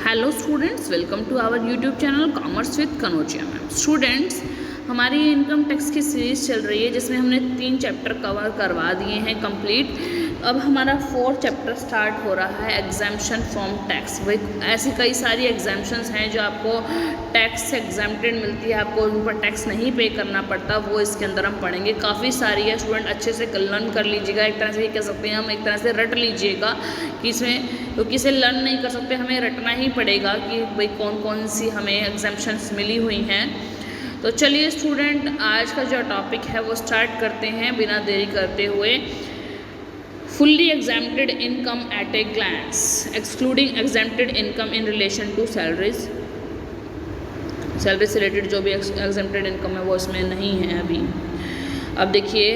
Hello students, welcome to our YouTube channel commerce with Kanaujia ma'am. Students, हमारी income tax की series चल रही है जिसमें हमने 3 चैप्टर कवर करवा दिए हैं कंप्लीट। अब हमारा 4th चैप्टर स्टार्ट हो रहा है, एग्जाम्पशन फ्रॉम टैक्स। भाई ऐसी कई सारी एग्जाम्पशंस हैं जो आपको टैक्स से एग्जाम्प्टेड मिलती है, आपको उन पर टैक्स नहीं पे करना पड़ता, वो इसके अंदर हम पढ़ेंगे। काफ़ी सारी है, स्टूडेंट अच्छे से लर्न कर लीजिएगा। एक तरह से ये कह सकते हैं हम, एक तरह से रट लीजिएगा कि इसमें, क्योंकि इसे लर्न नहीं कर सकते, हमें रटना ही पड़ेगा कि भाई कौन कौन सी हमें एग्जाम्पशंस मिली हुई हैं। तो चलिए स्टूडेंट, आज का जो टॉपिक है वो स्टार्ट करते हैं बिना देरी करते हुए। Fully exempted income at a glance, excluding exempted income in relation to salaries. Salary से रिलेटेड जो भी एग्जाम्प्टेड इनकम है वो इसमें नहीं है अभी। अब देखिए,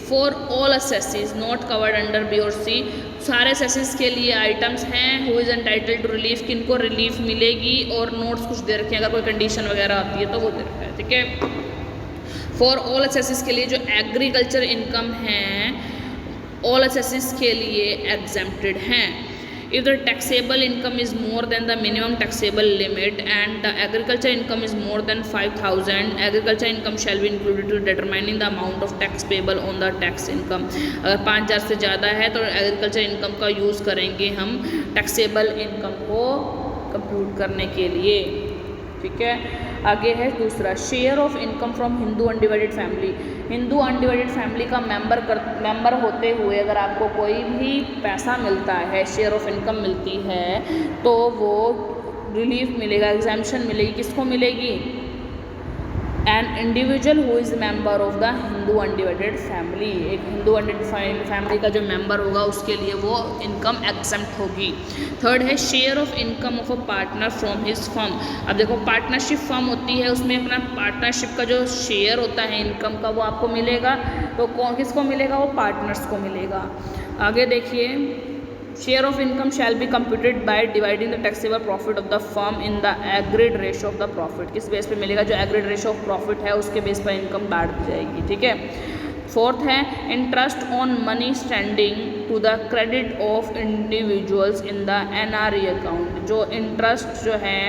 for all assessees not covered under B और सी, सारे असेसीज के लिए आइटम्स हैं। Who is entitled to relief, किनको रिलीफ मिलेगी, और नोट्स कुछ दे रखे हैं, अगर कोई कंडीशन वगैरह आती है तो वो दे रखा है, ठीक है। फॉर ऑल असेसीज के लिए जो एग्रीकल्चर इनकम है, ऑल असेसीज के लिए एग्जेम्प्टेड हैं। If the taxable income is more than the minimum taxable limit and the agriculture income is more than 5,000, agriculture income shall be included to determining the amount of tax payable on the tax income। अगर 5,000 से ज़्यादा है तो agriculture income का use करेंगे हम taxable income को compute करने के लिए, ठीक है। आगे है दूसरा, share of income from Hindu undivided family. Hindu undivided family का मेंबर होते हुए अगर आपको कोई भी पैसा मिलता है, शेयर ऑफ इनकम मिलती है, तो वो रिलीफ मिलेगा, एग्जाम्पशन मिलेगी। किसको मिलेगी? An individual who is member of the Hindu undivided family. एक हिंदू अनडिवाइडेड फैमिली का जो मेंबर होगा उसके लिए वो इनकम एग्जेम्प्ट होगी। थर्ड है, share of income of a partner from his firm. अब देखो, पार्टनरशिप फर्म होती है, उसमें अपना पार्टनरशिप का जो शेयर होता है इनकम का वो आपको मिलेगा। तो किसको मिलेगा? वो पार्टनर्स को मिलेगा। आगे देखिए, share of income shall be computed by dividing the taxable profit of the firm in the agreed ratio of the profit. किस बेस पे मिलेगा? जो एग्रीड रेशो ऑफ प्रॉफिट है उसके बेस पर इनकम बांट दी जाएगी, ठीक है। फोर्थ है, interest on money standing to the credit of individuals in the NRE account. जो इंटरेस्ट जो है,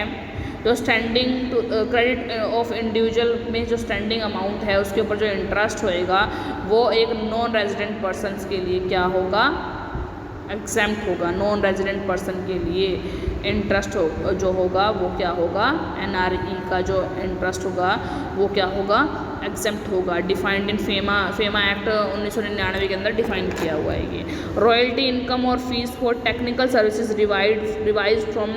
जो standing to credit of individual में जो स्टैंडिंग अमाउंट है उसके ऊपर जो इंटरेस्ट होएगा वो एक नॉन रेजिडेंट पर्सनस के लिए क्या होगा? एग्जेम्प्ट होगा। नॉन रेजिडेंट पर्सन के लिए इंटरेस्ट जो होगा वो क्या होगा? एनआरई का जो इंटरेस्ट होगा वो क्या होगा? एग्जेम्प्ट होगा। डिफाइंड इन फेमा एक्ट 1999 के अंदर डिफाइन किया हुआ है ये। रॉयल्टी इनकम और fees for technical services revise from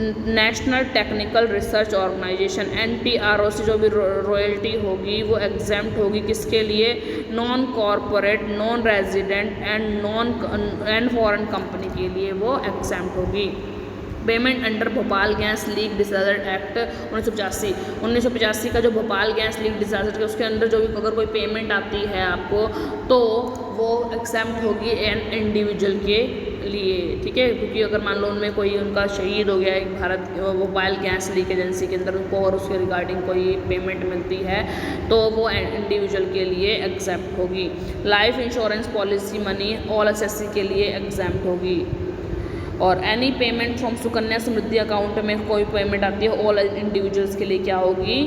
national technical research organisation, NTROC। जो भी रॉयल्टी होगी वो एग्जेम्प्ट होगी किसके लिए? Non corporate, non resident and foreign company के लिए वो एग्जेम्प्ट होगी। Payment under Bhopal gas leak disaster act 1985 का जो भोपाल गैस लीक डिसास्टर, उसके अंदर जो भी अगर कोई पेमेंट आती है आपको तो वो एग्जेम्प्ट होगी एन इंडिविजुअल के लिए, ठीक है। क्योंकि अगर मान लो उनमें कोई उनका शहीद हो गया एक भोपाल गैस लीक एजेंसी के अंदर, उनको और उसके रिगार्डिंग कोई पेमेंट मिलती है तो वो इंडिविजुअल के लिए एग्जेम्प्ट होगी। Life insurance policy money all assessee के लिए एग्जेम्प्ट होगी। और any payment from Sukanya Samriddhi account में कोई पेमेंट आती है ऑल इंडिविजुअल्स के लिए क्या होगी?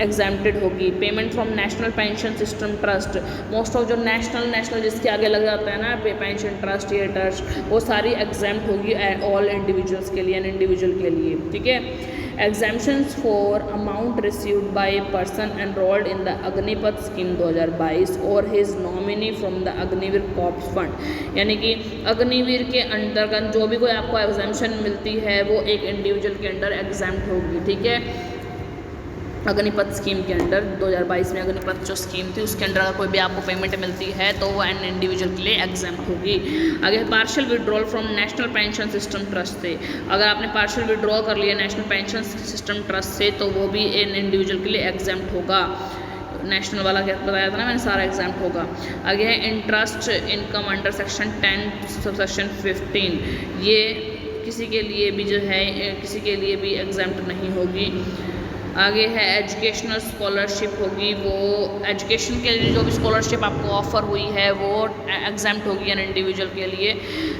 एग्जेम्प्टेड होगी। Payment from national pension system trust, most of जो नेशनल जिसके आगे लग जाता है ना पेंशन ट्रस्ट, ये ट्रस्ट, वो सारी एग्जेम्प्ट होगी ऑल इंडिविजुअल्स के लिए, एन इंडिविजुअल के लिए, ठीक है। Exemptions for amount received by a person enrolled in the Agnipath scheme 2022 और his nominee from the Agniveer corps fund. यानी कि अग्निवीर के अंतर्गत जो भी कोई आपको एग्जाम्पशन मिलती है वो एक इंडिविजुअल के अंडर एग्जेम्प्ट होगी, ठीक है। अग्निपथ स्कीम के अंडर 2022 में अग्निपथ जो स्कीम थी उसके अंडर अगर कोई भी आपको पेमेंट मिलती है तो वो एन इंडिविजुअल के लिए एग्जेम्प्ट होगी। आगे partial withdrawal from national pension system trust से, अगर आपने पार्शियल विड्रॉ कर लिया नेशनल पेंशन सिस्टम ट्रस्ट से तो वो भी एन इंडिविजुअल के लिए एग्जेम्प्ट होगा। नेशनल वाला क्या बताया था ना मैंने, सारा एग्जाम्प्ट होगा। आगे है interest income under section 10 subsection 15, ये किसी के लिए भी जो है किसी के लिए भी एग्जाम्प्ट नहीं होगी। आगे है एजुकेशनल स्कॉलरशिप होगी, वो एजुकेशन के लिए जो भी स्कॉलरशिप आपको ऑफ़र हुई है वो एग्जाम्प्ट होगी एन इंडिविजुअल के लिए।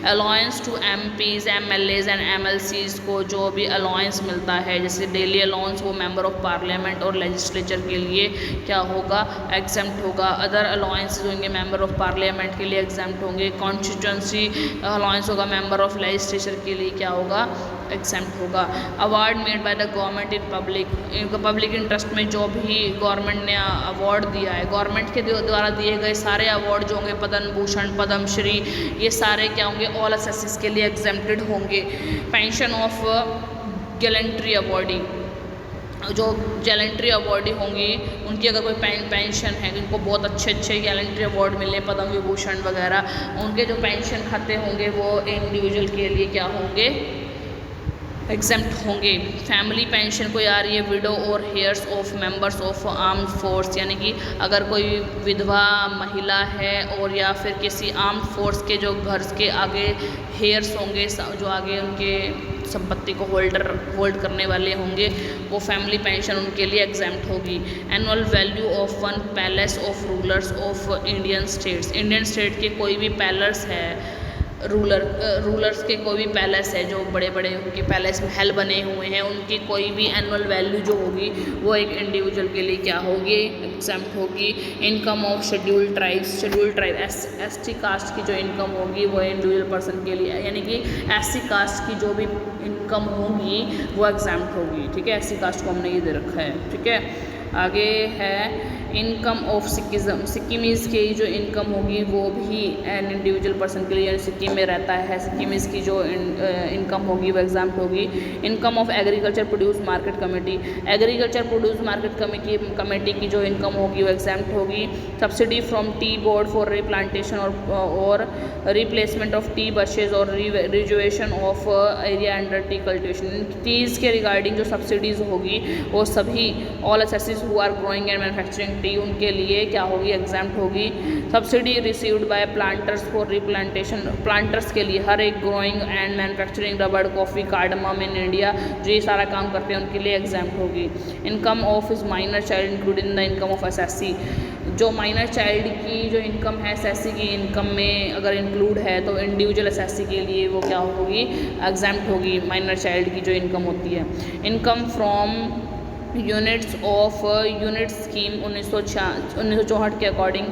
Allowance to MPs, MLAs and MLCs को जो भी अलाउंस मिलता है जैसे डेली अलाउंस, वो मेंबर ऑफ पार्लियामेंट और लेजिस्लेचर के लिए क्या होगा, एग्जाम्प्ट होगा। अदर अलाउंसेस होंगे मेंबर ऑफ पार्लियामेंट के लिए एग्जाम्प्ट होंगे। कॉन्स्टिट्यूंसी अलाउंस होगा मेंबर ऑफ लेजिस्लेचर के लिए क्या होगा, एग्जाम्प्ट होगा। Award made by the government in public interest में जो भी गवर्नमेंट ने अवार्ड दिया है, गवर्नमेंट के द्वारा दिए गए सारे अवार्ड जो होंगे, पद्म भूषण, पद्मश्री, ये सारे क्या होंगे, ऑल असेसिस के लिए एग्जेम्प्टेड होंगे। पेंशन ऑफ गैलेंट्री अवार्डी, जो गैलेंट्री अवार्डी होंगी उनकी अगर कोई पेंशन है, जिनको बहुत अच्छे गैलेंट्री अवार्ड मिले, पद्म विभूषण वगैरह, उनके जो पेंशन खाते होंगे वो इंडिविजुअल के लिए क्या होंगे, एग्जेम्प्ट होंगे। फैमिली पेंशन कोई आ रही है, विडो और hairs of members of armed force, यानी कि अगर कोई विधवा महिला है और या फिर किसी आर्म्ड फोर्स के जो घर के आगे हेयर्स होंगे, जो आगे उनके संपत्ति को होल्ड करने वाले होंगे, वो फैमिली पेंशन उनके लिए एग्जेम्प्ट होगी। Annual value of 1 palace of rulers of Indian states, Indian state के कोई भी पैलेस है, रूलर्स के कोई भी पैलेस है, जो बड़े बड़े उनके पैलेस महल बने हुए हैं, उनकी कोई भी एनुअल वैल्यू जो होगी वो एक इंडिविजुअल के लिए क्या होगी, एग्जेम्प्ट होगी। Income of scheduled tribe ST caste की जो इनकम होगी वो इंडिविजुअल पर्सन के लिए, यानी कि SC कास्ट की जो भी इनकम होगी वो एग्जेम्प्ट होगी। ठीक है, SC कास्ट को हमने ये दे रखा है। ठीक है, आगे है इनकम ऑफ सिक्किमीज़ की जो इनकम होगी वो भी एन इंडिविजुअल पर्सन के लिए, यानी सिक्किम में रहता है, सिक्किमीज़ की जो इनकम होगी वो एग्जाम्प्ट होगी। Income of agriculture produce market committee, agriculture produce market committee की जो इनकम होगी वो एग्जाम्प्ट होगी। Subsidy from tea board for replantation और रिप्लेसमेंट ऑफ टी बशेज और rejuvenation of area under tea cultivation, teas के रिगार्डिंग जो सब्सिडीज़ होगी वो सभी all assessees who are growing and manufacturing tea, उनके लिए क्या होगी, एग्जाम्प्ट होगी। Subsidy received by planters for replantation, planters के लिए हर एक ग्रोइंग एंड मैन्युफैक्चरिंग रबड़, कॉफ़ी, कार्डमम इन इंडिया, जो ये सारा काम करते हैं उनके लिए एग्जाम्प्ट होगी। Income of is minor child included in the income of SSC, जो माइनर चाइल्ड की जो इनकम है SSC की इनकम में अगर इंक्लूड है तो इंडिविजुअल SSC के लिए वो क्या होगी, एग्जाम्प्ट होगी, माइनर चाइल्ड की जो इनकम होती है। Income from units of unit scheme 1964 के अकॉर्डिंग,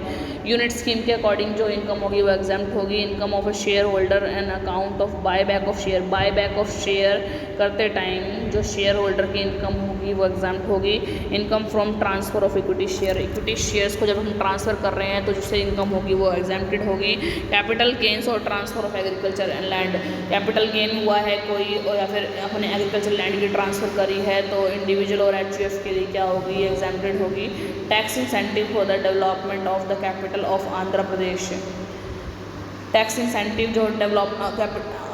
यूनिट स्कीम के अकॉर्डिंग जो इनकम होगी वो एग्जाम्प्ट होगी। Income of a share holder and account of buyback of share, buyback of share करते टाइम जो शेयर होल्डर की इनकम होगी वो एग्जाम्प्ट होगी। Income from transfer of equity share, equity shares को जब हम ट्रांसफ़र कर रहे हैं तो जिससे इनकम होगी वो एग्जाम्प्टेड होगी। कैपिटल गेन्स और transfer of agriculture and land, capital gain हुआ है कोई और या फिर अपने एग्रीकल्चर लैंड की ट्रांसफ़र करी है तो इंडिविजुअल और HUF के लिए क्या होगी, एग्जाम्प्टेड होगी। Tax incentive for the development of the capital of Andhra Pradesh, tax incentive जो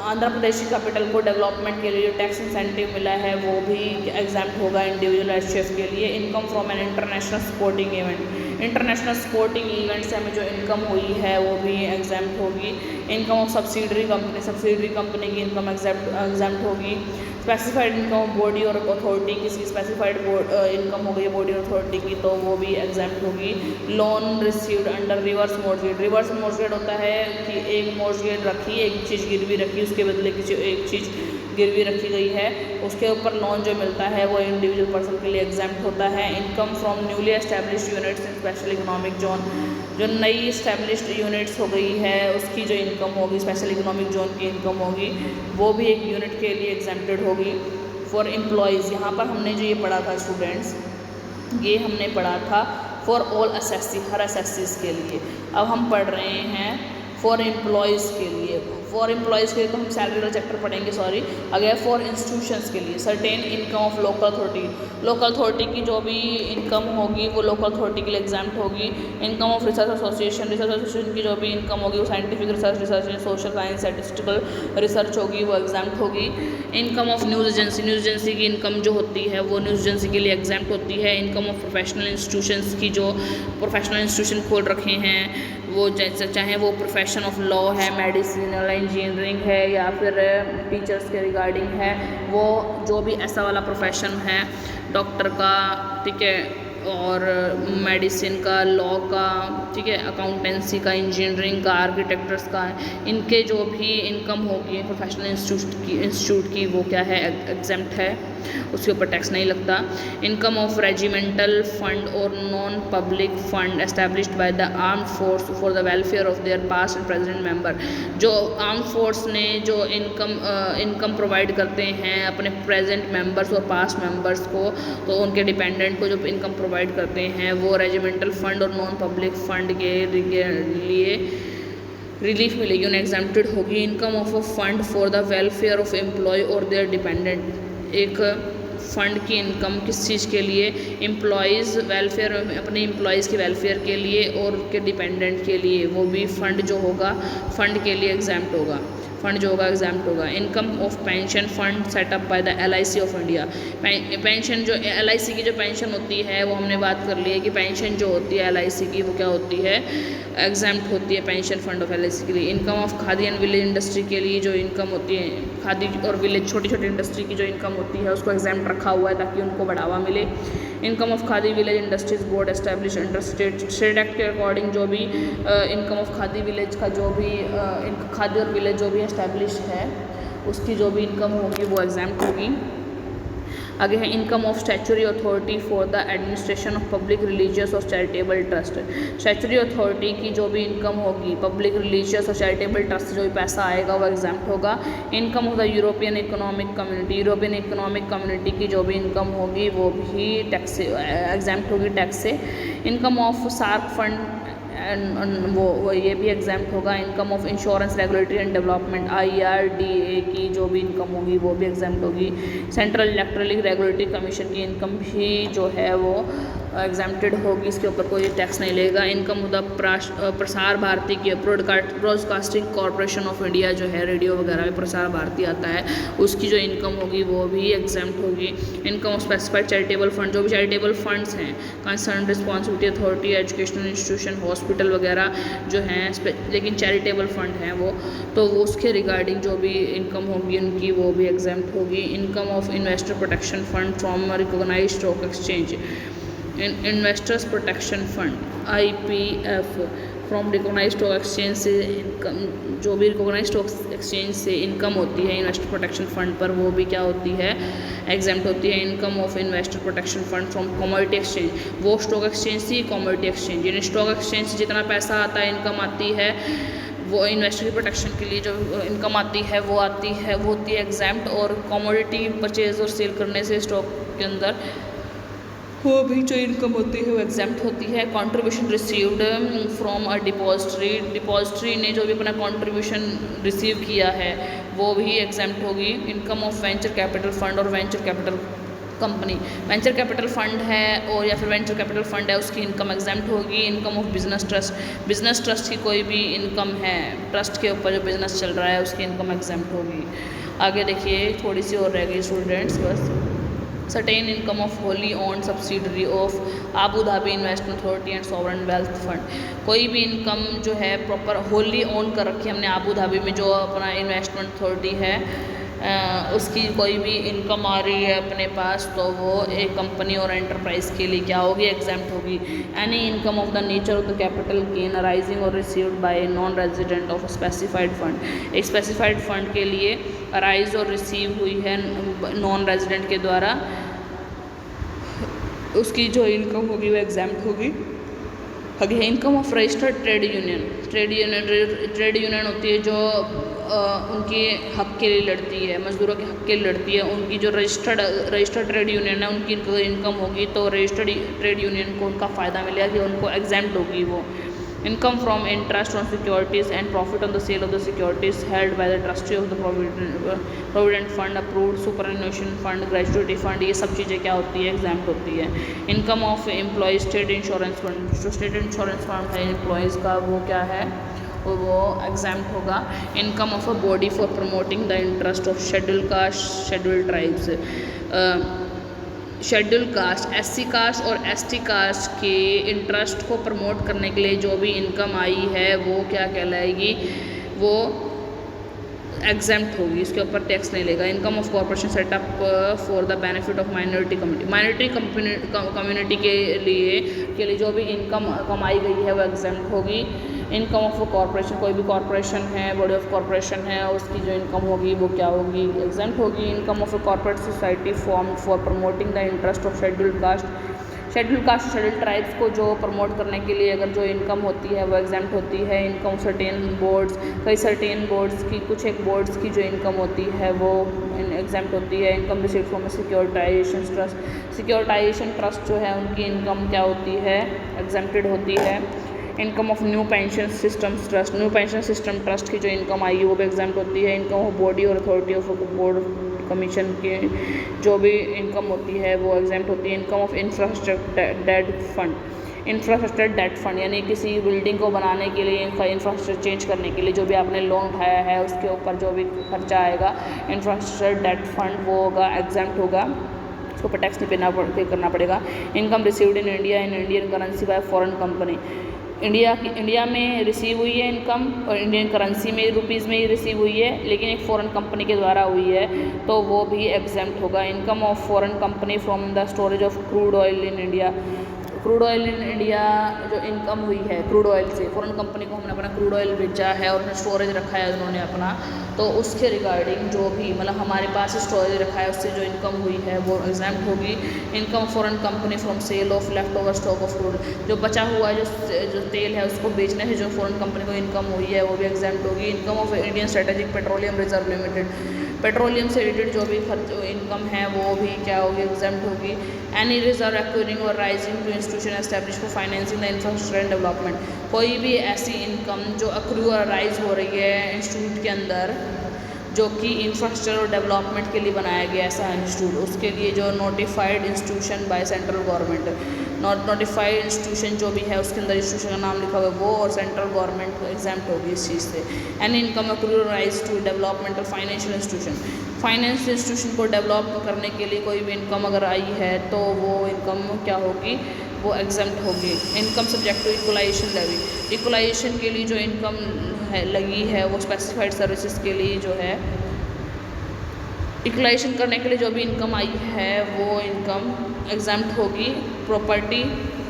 आंध्र प्रदेश की कैपिटल को डेवलपमेंट के लिए जो टैक्स इंसेंटिव मिला है वो भी एग्जाम्प्ट होगा इंडिविजुअल HUF के लिए। Income from an international sporting event, international sporting event से हमें जो इनकम हुई है वो भी एग्जाम्प्ट होगी। इनकम ऑफ सब्सिडरी कंपनी की इनकम एग्जाम्प्ट होगी। स्पेसिफाइड इनकम ऑफ बॉडी और अथॉरिटी, किसी स्पेसिफाइड इनकम हो गई बॉडी और अथॉरिटी की तो वो भी एग्जाम्प्ट होगी। Loan received under reverse mortgage, reverse mortgage होता है कि एक मॉर्गेज रखी, एक चीज़ गिरवी रखी, उसके बदले किसी एक चीज़ गिरवी रखी गई है, उसके ऊपर लोन जो मिलता है वो इंडिविजुअल पर्सन के लिए एग्जाम्प्ट होता है। Income from newly established units in special economic zone, जो नई इस्टेब्लिश्ड यूनिट्स हो गई है उसकी जो इनकम होगी, स्पेशल इकोनॉमिक जोन की इनकम होगी, वो भी एक यूनिट के लिए एग्जाम्प्टेड होगी। फॉर एम्प्लॉयज़, यहाँ पर हमने जो ये पढ़ा था स्टूडेंट्स, ये हमने पढ़ा था for all assessee, her assessees के लिए। अब हम पढ़ रहे हैं फॉर एम्प्लॉयज़ के लिए, फॉर एम्प्लॉयज़ के लिए तो हम सैलरी वाला चैप्टर पढ़ेंगे, अगर फॉर इंस्टीट्यूशंस के लिए certain income of local authority, local authority की जो भी इनकम होगी वो लोकल अथॉरिटी के लिए एग्जाम्प्ट होगी। इनकम ऑफ रिसर्च एसोसिएशन की जो भी इनकम होगी वो scientific research social science statistical research होगी वो एग्जाम्प्ट होगी। इनकम ऑफ न्यूज़ एजेंसी की इनकम जो होती है वो न्यूज़ एजेंसी के लिए एग्जाम्प्ट होती है। इनकम ऑफ प्रोफेशनल इंस्टीट्यूशंस की जो प्रोफेशनल इंस्टीट्यूशन खोल रखे हैं वो जैसे चाहे वो प्रोफेशन ऑफ लॉ है, मेडिसिनल इंजीनियरिंग है या फिर टीचर्स के रिगार्डिंग है, वो जो भी ऐसा वाला प्रोफेशन है डॉक्टर का, ठीक है, और मेडिसिन का, लॉ का, ठीक है, अकाउंटेंसी का, इंजीनियरिंग का, आर्किटेक्चर्स का, इनके जो भी इनकम होगी प्रोफेशनल इंस्टीट्यूट की वो क्या है, एग्जेम्प्ट है, उसके ऊपर टैक्स नहीं लगता। इनकम ऑफ रेजिमेंटल फंड और non public fund established by the armed force for the welfare of their past and present member, जो आर्म फोर्स ने जो इनकम प्रोवाइड करते हैं अपने प्रेजेंट मेंबर्स और पास्ट मेंबर्स को, तो उनके डिपेंडेंट को जो इनकम प्रोवाइड करते हैं वो रेजिमेंटल फंड और नॉन पब्लिक फंड के लिए रिलीफ मिलेगी, उन्हें एग्जेम्प्टेड होगी। Income of a fund for the welfare of employee और देयर डिपेंडेंट, एक फ़ंड की इनकम किस चीज़ के लिए, एम्प्लॉयज़ वेलफेयर, अपने एम्प्लॉयज़ के वेलफेयर के लिए और उनके डिपेंडेंट के लिए, वो भी फ़ंड जो होगा फ़ंड के लिए एग्जाम्प्ट होगा, फ़ंड जो होगा एग्जाम्प्ट होगा। Income of pension fund setup by the LIC of India, pension जो LIC की जो पेंशन होती है वो हमने बात कर ली है कि पेंशन जो होती है LIC की वो क्या होती है, एग्जाम्प्ट होती है पेंशन फंड ऑफ LIC के लिए। Income of khadi and village industry के लिए जो इनकम होती है, खादी और विलेज छोटी छोटी इंडस्ट्री की जो इनकम होती है उसको एग्जाम्प्ट रखा हुआ है ताकि उनको बढ़ावा मिले। Income of khadi village industries board establish under state act के अकॉर्डिंग, जो भी इनकम ऑफ खादी विलेज का जो भी खादी और विलेज जो भी एस्टैब्लिश है उसकी जो भी इनकम होगी वो एग्जाम्प्ट होगी। आगे है income of statutory authority for the administration of public religious और चैरिटेबल ट्रस्ट, स्टैच्यूटरी अथॉरिटी की जो भी इनकम होगी, पब्लिक रिलीजियस और चैरिटेबल ट्रस्ट से जो भी पैसा आएगा वो एग्जाम्प्ट होगा। Income of the European economic community, European economic community की जो भी इनकम होगी वो भी टैक्स से एग्जाम्प्ट होगी, टैक्स से। इनकम ऑफ सार्क फंड वो ये भी एग्जाम्प्ट होगा। Income of insurance regulatory and development IRDA की जो भी इनकम होगी वो भी एग्जाम्प्ट होगी। सेंट्रल इलेक्ट्रॉनिक रेगुलेटरी कमीशन की इनकम भी जो है वो एग्जाम्प्टेड होगी, इसके ऊपर कोई टैक्स नहीं लेगा। इनकम द प्रसार भारती की ब्रॉडकास्टिंग कॉरपोरेशन ऑफ इंडिया जो है, रेडियो वगैरह में प्रसार भारती आता है, उसकी जो इनकम होगी वो भी एग्जाम्प्ट होगी। Income of specified charitable fund, जो भी चैरिटेबल फंड्स हैं, concern responsibility authority, educational institution, hospital वगैरह जो हैं, लेकिन चैरिटेबल फंड हैं वो, तो वो उसके रिगार्डिंग जो भी इनकम होगी उनकी वो भी एग्जाम्प्ट होगी। Income of investor protection fund from recognised stock exchange, investors protection fund IPF from recognised stock exchange से इनकम, जो भी रिकॉग्नाइज्ड स्टॉक एक्सचेंज से इनकम होती है इन्वेस्टर प्रोटेक्शन फंड पर, वो भी क्या होती है, एग्जाम्प्ट होती है। Income of investor protection fund from commodity exchange, वो स्टॉक एक्सचेंज थी कमोडिटी एक्सचेंज, यानी स्टॉक एक्सचेंज से जितना पैसा आता है, इनकम आती है, वो इन्वेस्टर की प्रोटेक्शन के लिए जो इनकम आती है वो होती है एग्जाम्प्ट। और कमोडिटी परचेज और सेल करने से स्टॉक के अंदर वो भी जो इनकम होती है वो एग्जाम्प्ट होती है। Contribution received from a depository ने जो भी अपना कंट्रीब्यूशन रिसीव किया है वो भी एग्जाम्प्ट होगी। Income of venture capital fund और venture capital company, venture capital fund है और या फिर वेंचर कैपिटल फंड है, उसकी इनकम एग्जाम्प्ट होगी। इनकम ऑफ बिजनेस ट्रस्ट की कोई भी इनकम है, ट्रस्ट के ऊपर जो बिजनेस चल रहा है उसकी इनकम एग्जाम्प्ट होगी। आगे देखिए थोड़ी सी और रह गई स्टूडेंट्स बस। Certain income of Holi own subsidiary of Abu Dhabi investment authority and sovereign wealth fund, कोई भी इनकम जो है प्रॉपर होली ओन कर रखी है हमने आबू धाबी में, जो अपना इन्वेस्टमेंट अथॉरिटी है उसकी कोई भी इनकम आ रही है अपने पास, तो वो एक कंपनी और एंटरप्राइज के लिए क्या होगी, एग्जाम्प्ट होगी। Any income of the nature of the capital gain arising और received by non resident of specified fund, एक स्पेसिफाइड फंड के लिए अराइज और रिसीव हुई है नॉन रेजिडेंट के द्वारा, उसकी जो इनकम होगी वो एग्जाम्प्ट होगी। आगे है income of registered trade union होती है जो उनके हक के लिए लड़ती है, मजदूरों के हक के लिए लड़ती है, उनकी जो रजिस्टर्ड ट्रेड यूनियन है उनकी इनकम होगी, तो रजिस्टर्ड ट्रेड यूनियन को उनका फ़ायदा मिलेगा कि उनको एग्जाम्प्ट होगी वो। Income from interest on securities and profit on the sale of the securities held by the trustee of the provident fund, approved superannuation fund, gratuity fund, ये सब चीज़ें क्या होती है, एग्जाम्प्ट होती है। Income of employee state insurance fund, जो state insurance fund है एम्प्लॉयज़ का वो क्या है, वो एग्जाम्प्ट होगा। Income of a body for promoting the interest of schedule caste schedule tribes, schedule caste, SC caste और एसटी कास्ट के इंटरेस्ट को प्रमोट करने के लिए जो भी इनकम आई है वो क्या कहलाएगी, वो एग्जेम्प्ट होगी, इसके ऊपर टैक्स नहीं लेगा। Income of corporation setup for the benefit of minority community, minority community के लिए जो भी इनकम कमाई गई है वो एग्जेम्प्ट होगी। इनकम ऑफ कॉर्पोरेशन, कोई भी कॉर्पोरेशन है, बॉडी ऑफ कॉर्पोरेशन है, उसकी जो इनकम होगी वो क्या होगी, एग्जेम्प्ट होगी। Income of corporate society form for promoting the interest of scheduled caste, schedule caste schedule tribes को जो प्रमोट करने के लिए अगर जो इनकम होती है वो एग्जाम्प्ट होती है। इनकम सर्टेन बोर्ड्स, कई सर्टेन बोर्ड्स की, कुछ एक बोर्ड्स की जो इनकम होती है वो एग्जाम्प्ट होती है। Income received from securitisation trust, securitisation trust जो है उनकी इनकम क्या होती है, एग्जाम्प्टेड होती है। Income of new pension system trust, new pension system trust की जो इनकम आई है वो भी एग्जाम्प्ट होती है। इनकम ऑफ बॉडी और अथॉरिटी ऑफ बोर्ड कमीशन की जो भी इनकम होती है वो एग्जाम्प्ट होती है। Income of infrastructure debt fund, infrastructure debt fund यानी किसी बिल्डिंग को बनाने के लिए, इंफ्रास्ट्रक्चर चेंज करने के लिए जो भी आपने लोन उठाया है उसके ऊपर जो भी खर्चा आएगा, इंफ्रास्ट्रक्चर डेट फंड वो होगा, एग्जाम्प्ट होगा, उसको पर टैक्स नहीं पे करना पड़ेगा। Income received in India in Indian currency bye foreign company, India में रिसीव हुई है इनकम और इंडियन करेंसी में, रुपीज़ में ही रिसीव हुई है, लेकिन एक फ़ॉरेन कंपनी के द्वारा हुई है तो वो भी एग्जेम्प्ट होगा। Income of foreign company from the storage of crude oil in India, crude oil in India जो इनकम हुई है क्रूड ऑयल से, फॉरेन कंपनी को हमने अपना क्रूड ऑयल बेचा है और उसमें स्टोरेज रखा है उन्होंने अपना, तो उसके रिगार्डिंग जो भी मतलब हमारे पास स्टोरेज रखा है उससे जो इनकम हुई है वो एग्जाम्प्ट होगी। Income foreign company from sale of left over stock of crude, जो बचा हुआ जो तेल है उसको बेचने से जो फॉरेन कंपनी को इनकम हुई है वो भी एग्जाम्प्ट होगी। Income of Indian strategic petroleum reserve limited, petroleum से रिलेटेड जो भी खर्च इनकम है वो भी क्या होगी, एग्जाम्प्ट होगी। एनी रिजर्व एक्वायरिंग और rising to institution establish for financing the infrastructure and development, कोई भी ऐसी इनकम जो अक्रू और राइज हो रही है इंस्टीट्यूट के अंदर जो कि इंफ्रास्ट्रक्चर और डेवलपमेंट के लिए बनाया गया ऐसा इंस्टीट्यूट, उसके लिए जो notified institution by central government, notified institution जो भी है उसके अंदर इंस्टीट्यूशन का नाम लिखा हुआ है वो, और सेंट्रल गवर्नमेंट एग्जाम्प्ट होगी इस चीज़ से। And income accrue rise to development of financial institution, finance institution को डेवलप करने के लिए कोई भी इनकम अगर आई है तो वो इनकम क्या होगी, वो एग्जाम्प्ट होगी। Income subject to equalisation levy, equalisation के लिए जो इनकम है लगी है वो स्पेसिफाइड सर्विसेज के लिए जो है इक्वलाइजेशन करने के लिए जो भी इनकम आई है वो इनकम एग्जाम्प्ट होगी। Property,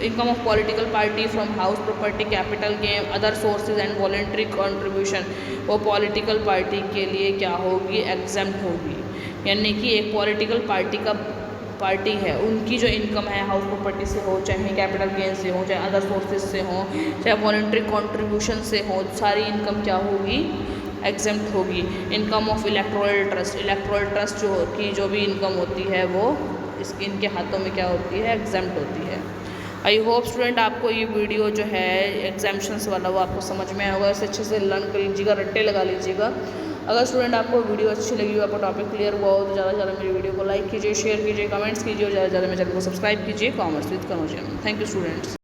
income of political party from house property, capital gain, other sources and voluntary contribution, वो पॉलिटिकल पार्टी के लिए क्या होगी, एग्जाम्प्ट होगी। यानी कि एक पॉलिटिकल पार्टी है उनकी जो इनकम है हाउस प्रॉपर्टी से हो, चाहे कैपिटल गेन से हो, चाहे अदर सोर्सेज से हो, चाहे वॉलंटरी कंट्रीब्यूशन से हो, सारी इनकम क्या होगी, एग्जाम्प्ट होगी। Income of electoral trust, electoral trust जो भी इनकम होती है वो इनके हाथों में क्या होती है, एग्जाम्प्ट होती है। आई होप स्टूडेंट आपको ये वीडियो जो है एग्जाम्पशंस वाला वो आपको समझ में आएगा, इसे अच्छे से लर्न कर लीजिएगा, रट्टे लगा लीजिएगा। अगर स्टूडेंट आपको वीडियो अच्छी लगी हो, आपको टॉपिक क्लियर हुआ हो तो ज़्यादा से ज़्यादा मेरी वीडियो को लाइक कीजिए, शेयर कीजिए, कमेंट्स कीजिए और ज़्यादा से ज़्यादा मेरे चैनल को सब्सक्राइब कीजिए commerce with Kanaujia. Thank you students.